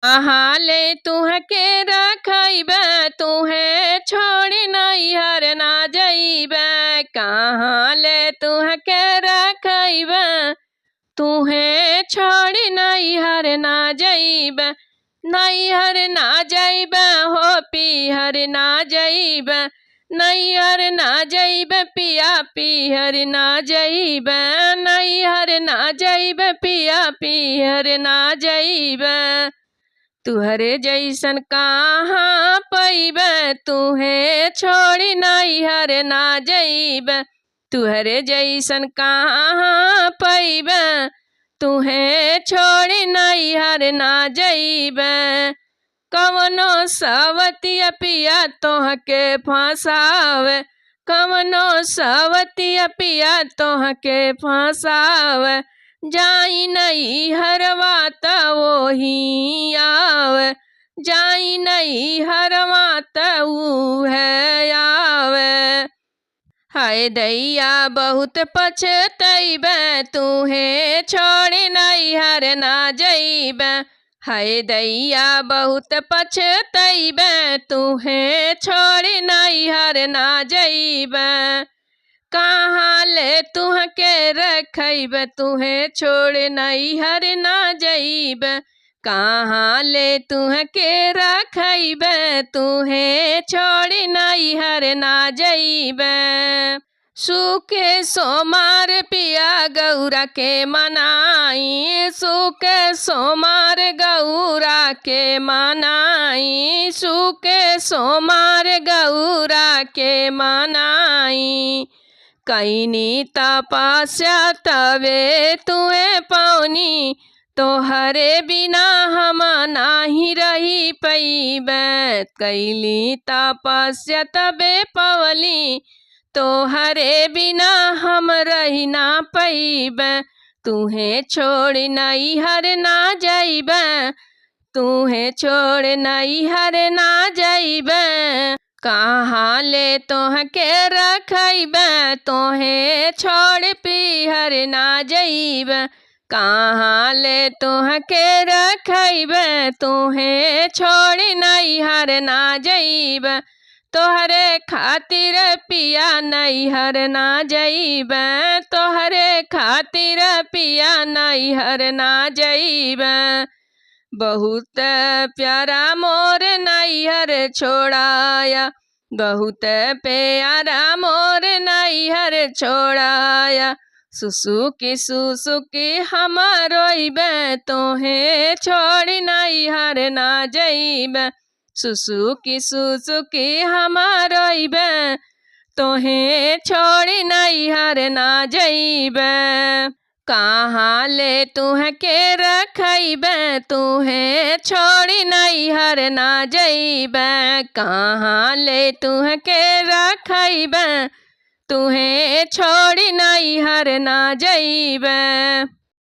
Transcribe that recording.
कहाँ ले तुह के रखैबे तुहे छोड़ी नैहर ना जइबे। कहाँ ले तुह के रखैबे तुहे छोड़ी नैहर ना जइबे। नैहर ना जइबे हो पीहर ना जइबे। नैहर ना जइबे पिया पीहर ना जइबे। नैहर ना जइबे पिया पीहर ना जइबे। तुहरे जैसन कहाँ पैबे तुहे छोड़ी नैहर ना जइबे। तुहरे जैसन कहाँ पैबे तुहे छोड़ी नैहर ना जइबे। कवनो सवतिया पिया तोहके फंसावे। कवनो सवतिया पिया तोहके फंसावे। जाई नैहरवा त वही आवे। जाई नैहरवा त उहे आवे। हाय दैया बहुत पछतैबे तुहे छोड़ी नैहर ना जइबे। हाय दैया बहुत पछतैबे तुहे छोड़ी नैहर ना जइबे। कहाँ ले तुह के रखैबे तुहे छोड़ नैहर ना जइबे। कहाँ ले तुह के रखैबे तुहे छोड़ नैहर ना जइबे। सुके सोमार पिया गौरा के मनाई। सुके सोमार गौरा के मनाई। सुके सोमार गौरा के मनाई। कैनी तपस्या तबे तुहे पौनी। तोहरे बिना हम नाही रही पैबे। कैली तपस्या तबे पवली। तोहरे बिना हम रही ना पैबे। तुहे छोड़ नैहर ना जइबे। तुहे छोड़ नैहर ना जइबे। कहाँ ले तोह के रखैबे तोहे छोड़ पीहर ना जइबे। कहाँ ले तोह के रखैबे तोहे छोड़ नैहर ना जइबे। तोहरे खातिर पिया नैहर ना जइबे। तोहरे खातिर पिया नैहर ना जइबे। बहुत प्यारा मोर नैहर छोड़ाया। बहुत प्यारा मोर नैहर छोड़ाया। सुसुकी हम रोइबे तोहे छोड़ नैहर ना जइबे। सुसुकी हम रोइबे तोहे छोड़ नैहर ना जइबे। कहाँ ले तुह के रखैबे तुहे छोड़ी नैहर ना जइबे। कहाँ ले तुह के रखैबे तुहे छोड़ी नैहर ना जइबे।